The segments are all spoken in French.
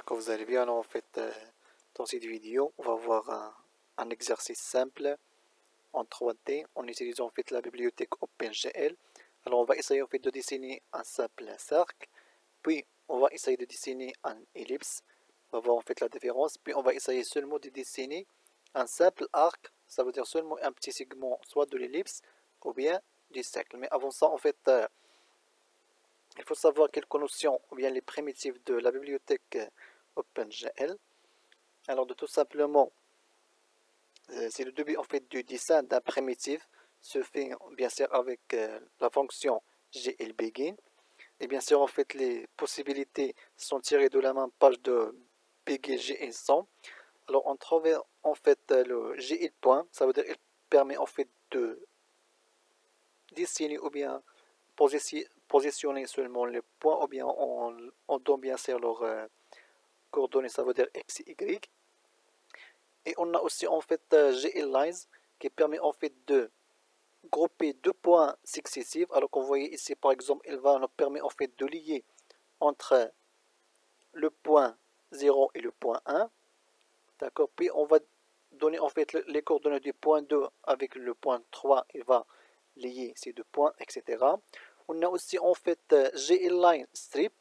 j'espère que vous allez bien. Alors, en fait, dans cette vidéo, on va voir un exercice simple en 3D en utilisant en fait la bibliothèque OpenGL. Alors, on va essayer en fait de dessiner un simple cercle, puis on va essayer de dessiner un ellipse. On va voir en fait la différence, puis on va essayer seulement de dessiner un simple arc, ça veut dire seulement un petit segment, soit de l'ellipse ou bien du cercle. Mais avant ça, en fait, il faut savoir quelques notions ou bien les primitives de la bibliothèque OpenGL. Alors, de tout simplement, c'est le début en fait du dessin d'un primitif se fait bien sûr avec la fonction glBegin. Et bien sûr, en fait, les possibilités sont tirées de la même page de BGGL100. Alors, on trouve en fait le GL point, ça veut dire qu'il permet en fait de dessiner ou bien positionner seulement les points ou bien on donne bien sûr leurs coordonnées, ça veut dire x et y. Et on a aussi en fait GLLines qui permet en fait de grouper deux points successifs. Alors qu'on voyait ici par exemple, il va nous permettre en fait de lier entre le point 0 et le point 1. D'accord. Puis on va donner en fait les coordonnées du point 2 avec le point 3. Il va lier ces deux points, etc. On a aussi en fait GLLine strip.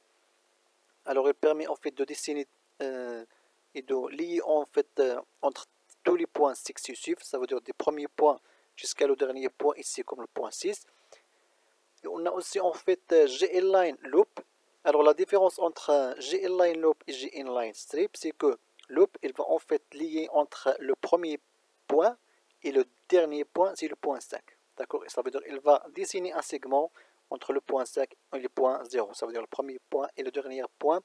Alors il permet en fait de dessiner et de lier en fait entre tous les points successifs, ça veut dire des premiers points jusqu'à le dernier point ici comme le point 6. Et on a aussi en fait GLLine loop. Alors la différence entre GLLine loop et GLLine strip, c'est que loop il va en fait lier entre le premier point et le dernier point, c'est le point 5. D'accord. Ça veut dire qu'il va dessiner un segment entre le point 5 et le point 0. Ça veut dire le premier point et le dernier point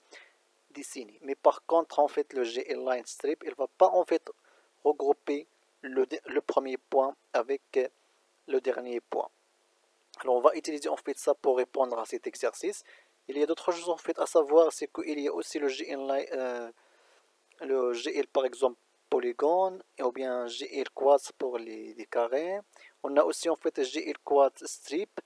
dessiné. Mais par contre, en fait, le GLLine strip, il ne va pas en fait regrouper le premier point avec le dernier point. Alors, on va utiliser en fait ça pour répondre à cet exercice. Il y a d'autres choses en fait à savoir, c'est qu'il y a aussi le GL par exemple polygone, ou bien GL quad pour les carrés. On a aussi en fait GL quad strip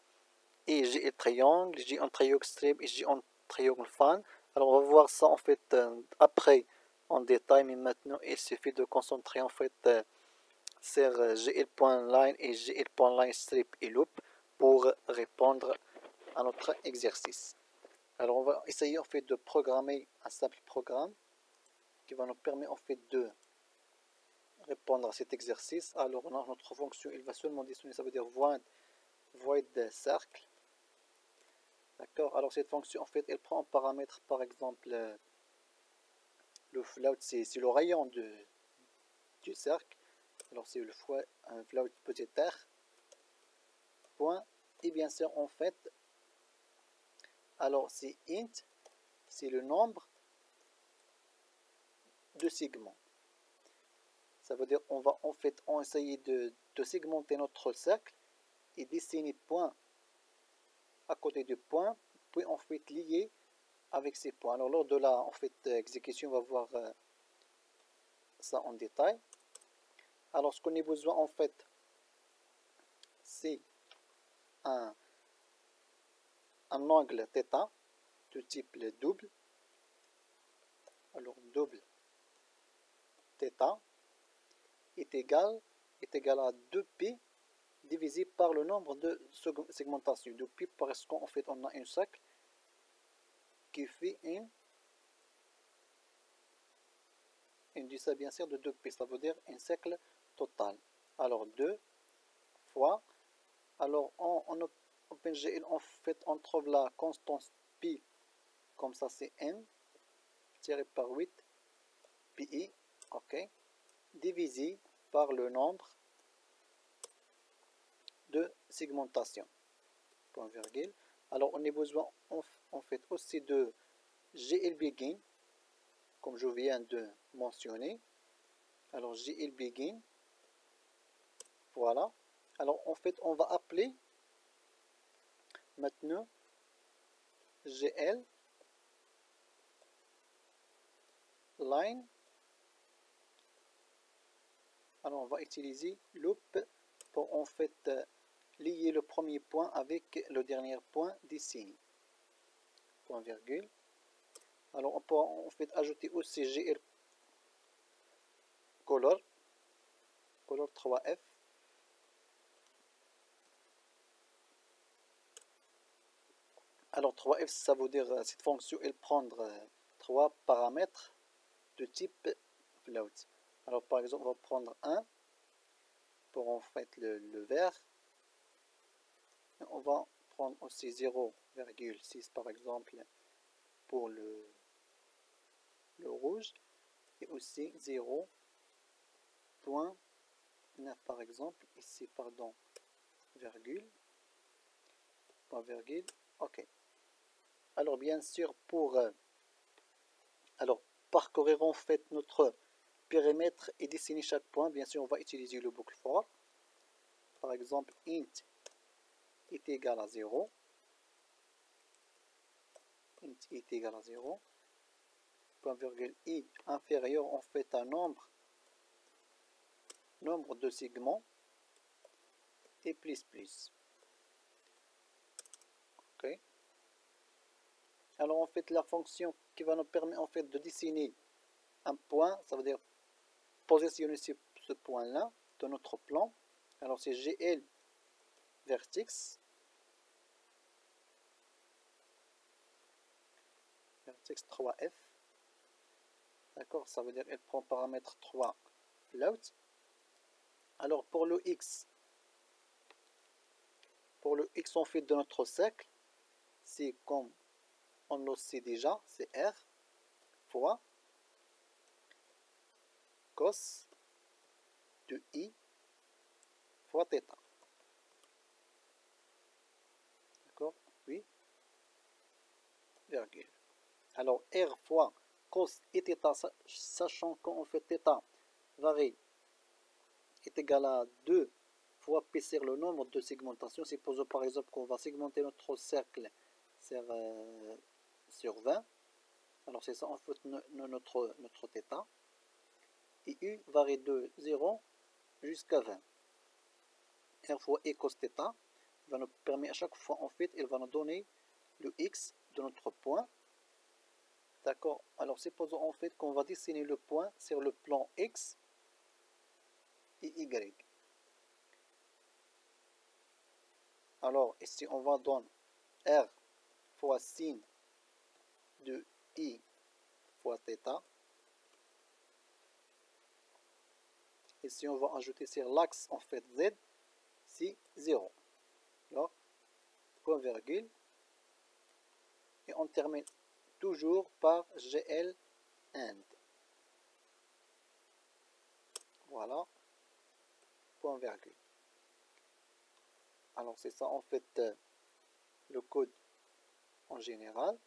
et GL triangle, GL triangle strip et GL triangle fan. Alors on va voir ça en fait après en détail, mais maintenant il suffit de concentrer en fait sur GL.line et GL.line strip et loop pour répondre à notre exercice. Alors on va essayer en fait de programmer un simple programme qui va nous permettre en fait de répondre à cet exercice. Alors on a notre fonction, il va seulement dessiner, ça veut dire void circle. D'accord. Alors cette fonction en fait elle prend en paramètre par exemple le float, c'est le rayon du cercle. Alors c'est le float petit r point, et bien sûr en fait alors c'est int, c'est le nombre de segments. Ça veut dire on va en fait essayer de segmenter notre cercle et dessiner point à côté de point, puis en fait lier avec ces points. Alors lors de la en fait exécution, on va voir ça en détail. Alors ce qu'on a besoin en fait, c'est un angle θ de type double. Alors double θ est égal à 2π divisé par le nombre de segmentations. 2π parce qu'en fait on a un cercle qui fait une divisée bien sûr de 2π, ça veut dire un cercle total. Alors 2 fois, alors en OpenGL en fait on trouve la constante pi, comme ça c'est n tiré par 8 pi, ok, divisé par le nombre de segmentation, point virgule. Alors on a besoin en fait aussi de glBegin, comme je viens de mentionner. Alors glBegin, voilà. Alors en fait on va appeler maintenant GL line. Alors on va utiliser loop pour en fait lier le premier point avec le dernier point dessiné, point virgule. Alors on peut en fait ajouter aussi GL color 3F. Alors 3F, ça veut dire cette fonction elle prendre 3 paramètres de type float. Alors par exemple on va prendre 1 pour en fait le vert. On va prendre aussi 0,6 par exemple pour le rouge et aussi 0,9 par exemple ici, pardon, virgule, point virgule, ok. Alors bien sûr pour alors parcourir en fait notre périmètre et dessiner chaque point, bien sûr on va utiliser le boucle for. Par exemple int est égal à 0, int est égal à 0, point virgule i inférieur en fait à nombre de segments et plus. Ok. Alors en fait la fonction qui va nous permettre en fait de dessiner un point, ça veut dire positionner ce point là de notre plan. Alors c'est GL vertex 3F. D'accord, ça veut dire elle prend paramètre 3 float. Alors pour le X en fait de notre cercle, c'est comme on le sait déjà, c'est R fois cos de I fois θ. D'accord, oui, virgule. Alors R fois cos et θ, sachant qu'en fait θ varie est égal à 2 fois P sur le nombre de segmentations. Supposons par exemple qu'on va segmenter notre cercle sur 20. Alors c'est ça en fait notre θ. Et U varie de 0 jusqu'à 20. R fois E cos θ va nous permettre à chaque fois en fait, il va nous donner le X de notre point. D'accord. Alors supposons en fait qu'on va dessiner le point sur le plan X et Y. Alors ici on va donner R fois sin de I fois θ. Ici on va ajouter sur l'axe en fait Z, c'est 0. Alors, point virgule. Et on termine toujours par GL end. Voilà, point virgule. Alors c'est ça en fait le code en général.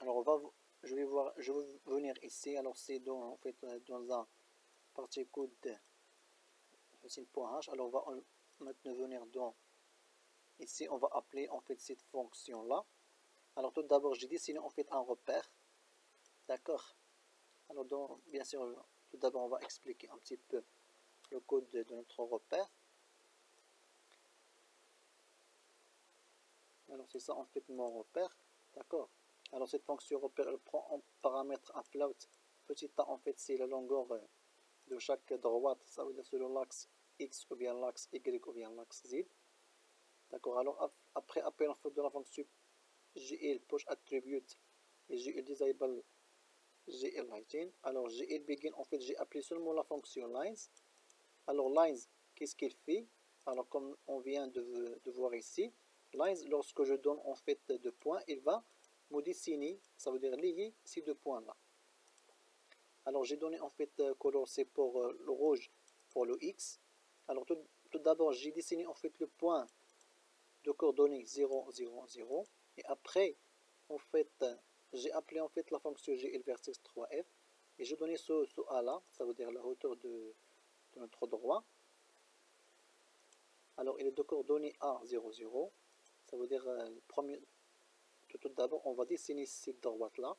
Alors je vais venir ici. Alors c'est en fait dans un partie code .h. Alors on va maintenant venir dans ici. On va appeler en fait cette fonction là. Alors tout d'abord j'ai dessiné en fait un repère. D'accord. Alors bien sûr tout d'abord on va expliquer un petit peu le code de notre repère. Alors c'est ça en fait mon repère. D'accord. Alors cette fonction repère elle prend en paramètre un float. Petit a en fait c'est la longueur de chaque droite. Ça veut dire sur l'axe x ou bien l'axe y ou bien l'axe z. D'accord. Alors après appel en fait de la fonction GL push attribute et GL disable GL lighting. Alors GL begin en fait j'ai appelé seulement la fonction lines. Alors lines qu'est-ce qu'il fait? Alors comme on vient de voir ici, lines lorsque je donne en fait deux points, il va me dessiner, ça veut dire lier ces deux points là. Alors j'ai donné en fait color c'est pour le rouge pour le X. Alors tout d'abord j'ai dessiné en fait le point de coordonnées 0 0 0 et après en fait j'ai appelé en fait la fonction GL vertex 3F et j'ai donné ce A là, ça veut dire la hauteur de notre droit. Alors il est de coordonnées A 0 0, ça veut dire tout d'abord on va dessiner cette droite là,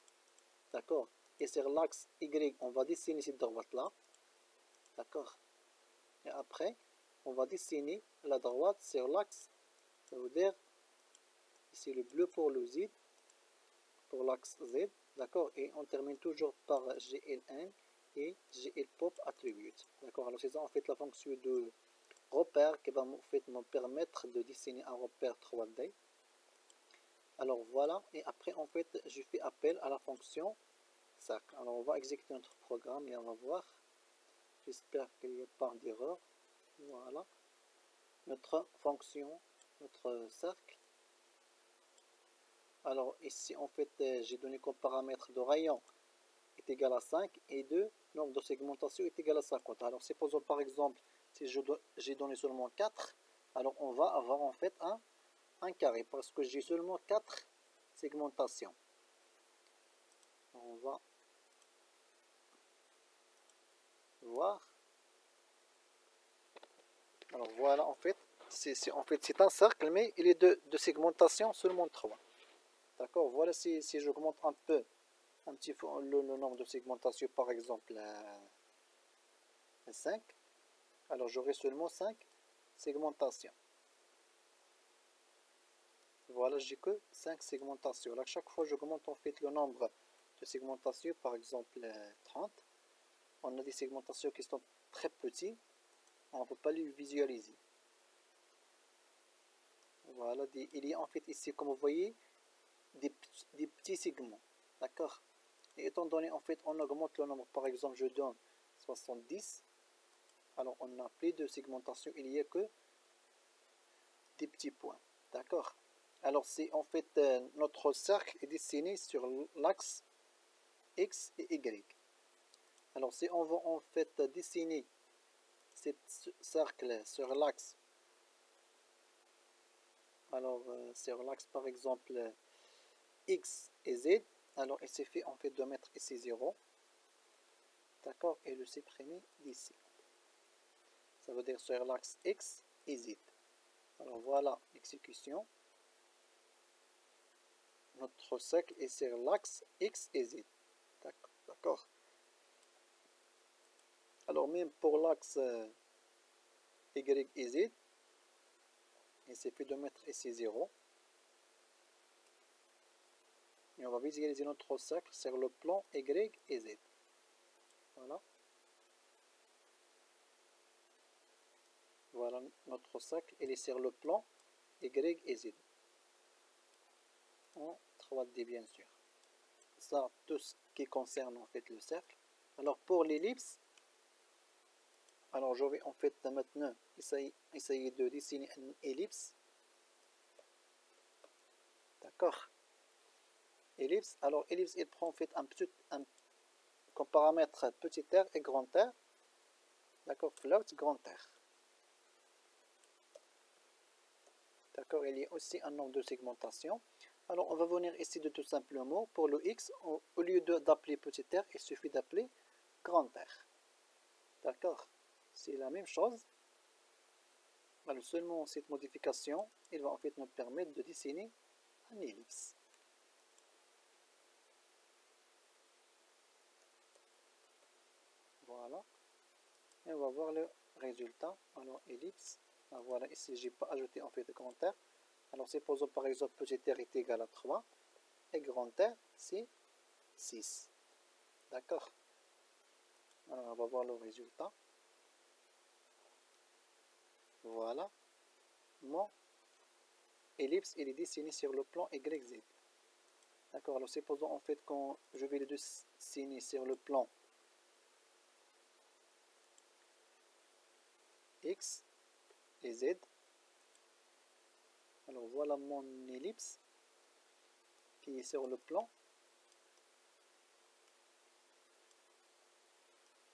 d'accord, et sur l'axe Y on va dessiner cette droite là, d'accord, et après on va dessiner la droite sur l'axe, ça veut dire ici le bleu pour le Z, pour l'axe Z, d'accord, et on termine toujours par gln et glpop attribute, d'accord. Alors c'est ça en fait la fonction de repère qui va en fait me permettre de dessiner un repère 3D. Alors voilà, et après en fait je fais appel à la fonction cercle. Alors on va exécuter notre programme et on va voir. J'espère qu'il n'y a pas d'erreur. Voilà, notre fonction, notre cercle. Alors ici en fait j'ai donné comme paramètre de rayon est égal à 5 et de nombre de segmentation est égal à 50. Alors supposons par exemple si j'ai donné seulement 4, alors on va avoir en fait un carré parce que j'ai seulement 4 segmentations. On va voir. Alors voilà en fait c'est un cercle mais il est de segmentation seulement 3. D'accord, voilà si j'augmente un petit peu le nombre de segmentations par exemple 5, alors j'aurai seulement 5 segmentations. Voilà, j'ai que 5 segmentations. Là, chaque fois j'augmente en fait le nombre de segmentations, par exemple 30, on a des segmentations qui sont très petites, on ne peut pas les visualiser. Voilà, il y a en fait ici, comme vous voyez, des petits segments, d'accord. Et étant donné en fait on augmente le nombre, par exemple je donne 70, alors on n'a plus de segmentation, il n'y a que des petits points, d'accord. Alors c'est en fait notre cercle est dessiné sur l'axe X et Y. Alors si on va en fait dessiner ce cercle sur l'axe, alors sur l'axe par exemple X et Z, alors il suffit en fait de mettre ici 0, d'accord, et le supprimer d'ici. Ça veut dire sur l'axe X et Z. Alors voilà l'exécution. Notre cercle est sur l'axe X et Z. D'accord. Alors même pour l'axe Y et Z, il suffit de mettre ici 0. Et on va visualiser notre cercle sur le plan Y et Z. Voilà. Voilà notre cercle, il est sur le plan Y et Z. En 3D bien sûr. Ça, tout ce qui concerne en fait le cercle. Alors pour l'ellipse, alors je vais en fait maintenant essayer de dessiner une ellipse. D'accord. Ellipse. Alors ellipse, il prend en fait comme paramètre petit r et grand R. D'accord. Float grand R. D'accord. Il y a aussi un nombre de segmentation. Alors on va venir ici de tout simplement pour le x, au lieu d'appeler petit r, il suffit d'appeler grand R. D'accord. C'est la même chose. Alors seulement cette modification, il va en fait nous permettre de dessiner un ellipse. Voilà. Et on va voir le résultat. Alors ellipse. Voilà, ici j'ai pas ajouté en fait grand R. Alors supposons par exemple petit r est égal à 3 et grand R c'est 6. D'accord. Alors on va voir le résultat. Voilà. Mon ellipse il est dessiné sur le plan YZ. D'accord. Alors supposons en fait quand je vais le dessiner sur le plan X et Z. Alors voilà mon ellipse qui est sur le plan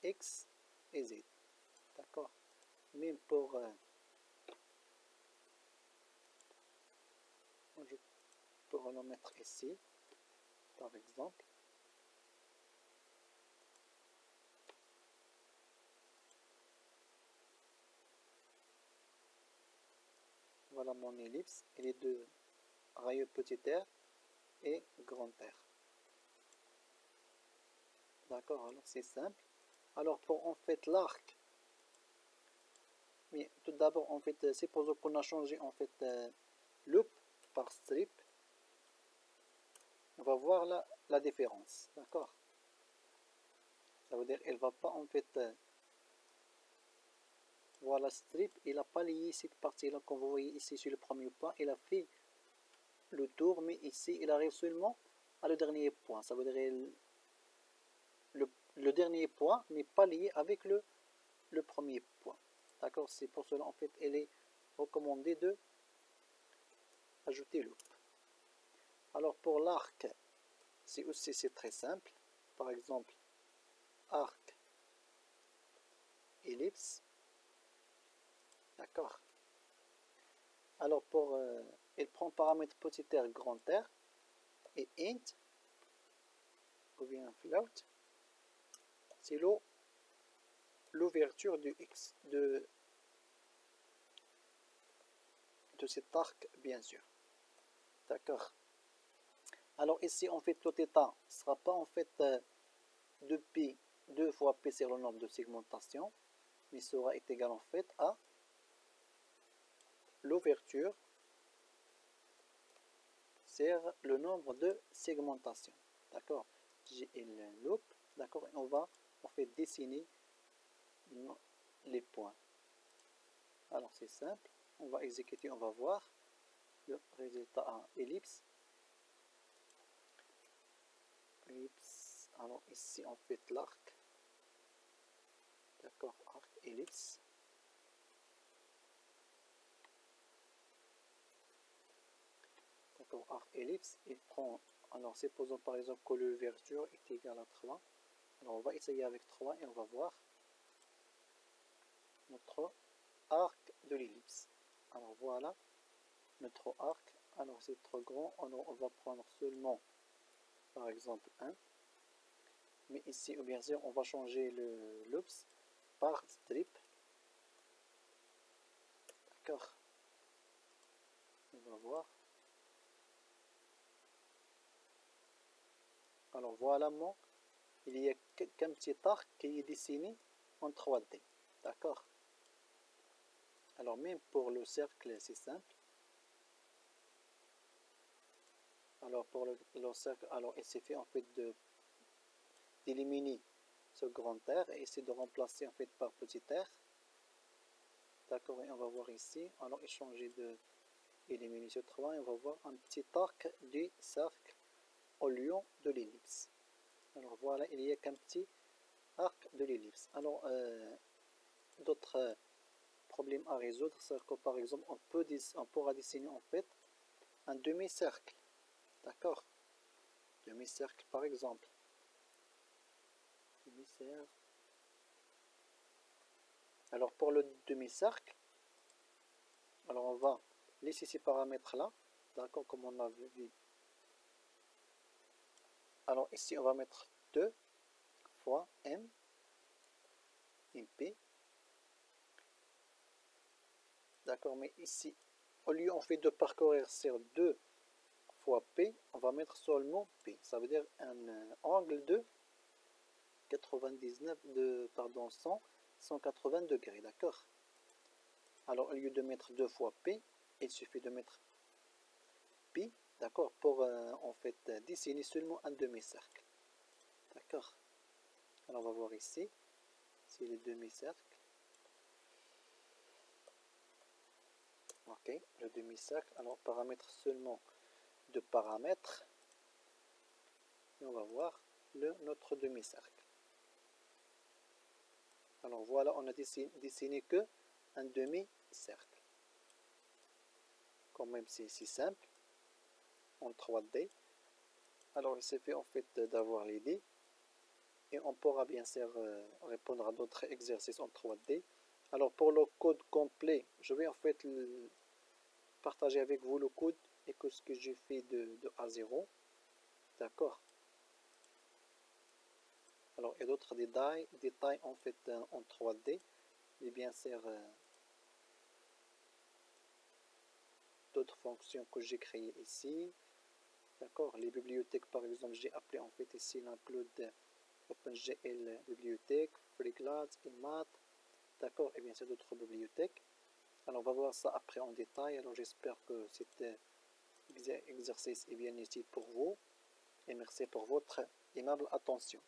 X et Z. D'accord. Même pour je peux le mettre ici par exemple. Voilà mon ellipse. Il est de rayure petit r et grand R. D'accord, alors c'est simple. Alors pour en fait l'arc, mais tout d'abord en fait, supposons qu'on a changé en fait loop par strip. on va voir la différence, d'accord? Ça veut dire elle va pas en fait, voilà strip, il n'a pas lié cette partie-là qu'on voyez ici sur le premier point, il a fait le tour, mais ici il arrive seulement à le dernier point, ça veut dire le dernier point n'est pas lié avec le premier point, d'accord? C'est pour cela en fait il est recommandé de ajouter loop. Alors pour l'arc, c'est très simple, par exemple arc ellipse, d'accord? Alors pour il prend paramètre petit r grand R et int ou bien float, c'est l'ouverture du x de cet arc, bien sûr, d'accord? Alors ici en fait le θ ne sera pas en fait 2 fois p sur le nombre de segmentations, mais sera égal en fait à l'ouverture sur le nombre de segmentations, d'accord? GL loop, d'accord? Et on va en fait dessiner les points. Alors c'est simple, on va exécuter, on va voir le résultat à ellipse. Alors ici on fait l'arc, d'accord, arc ellipse. D'accord, arc ellipse, il prend, alors supposons par exemple que l'ouverture est égale à 3. Alors on va essayer avec 3 et on va voir notre arc de l'ellipse. Alors voilà notre arc. Alors c'est trop grand, alors on va prendre seulement par exemple 1. Mais ici, bien sûr, on va changer le loops par strip. D'accord. On va voir. Alors voilà, il y a qu'un petit arc qui est dessiné en 3D. D'accord. Alors même pour le cercle, c'est simple. Alors pour le cercle, alors il s'est fait en fait d'éliminer ce grand R et essayer de remplacer en fait par petit r. D'accord, et on va voir ici, alors échanger de éliminer ce 3 et on va voir un petit arc du cercle au lieu de l'ellipse. Alors voilà, il y a qu'un petit arc de l'ellipse. Alors d'autres problèmes à résoudre, c'est que par exemple on pourra dessiner en fait un demi-cercle. D'accord, demi-cercle par exemple. Alors pour le demi-cercle, alors on va laisser ces paramètres là, d'accord, comme on a vu. Alors ici on va mettre 2 fois m p, d'accord, mais ici au lieu en fait de parcourir sur 2 fois p, on va mettre seulement p, ça veut dire un angle de 180 degrés, d'accord. Alors au lieu de mettre 2 fois p, il suffit de mettre pi, d'accord, pour en fait dessiner seulement un demi-cercle, d'accord. Alors on va voir ici, c'est le demi-cercle. Ok, le demi-cercle, alors paramètre seulement de paramètres, et on va voir notre demi-cercle. Alors voilà, on a dessiné que un demi-cercle. Quand même c'est si simple, en 3D. Alors il suffit en fait d'avoir l'idée, et on pourra bien sûr répondre à d'autres exercices en 3D. Alors pour le code complet, je vais en fait partager avec vous le code et que ce que j'ai fait de A 0, d'accord. Alors il y a d'autres détails en fait en 3D, mais bien sûr d'autres fonctions que j'ai créées ici, d'accord. Les bibliothèques par exemple, j'ai appelé en fait ici l'include OpenGL bibliothèque, FreeCloud, InMath, d'accord, et bien sûr d'autres bibliothèques. Alors on va voir ça après en détail. Alors j'espère que cet exercice est bien utile pour vous. et merci pour votre aimable attention.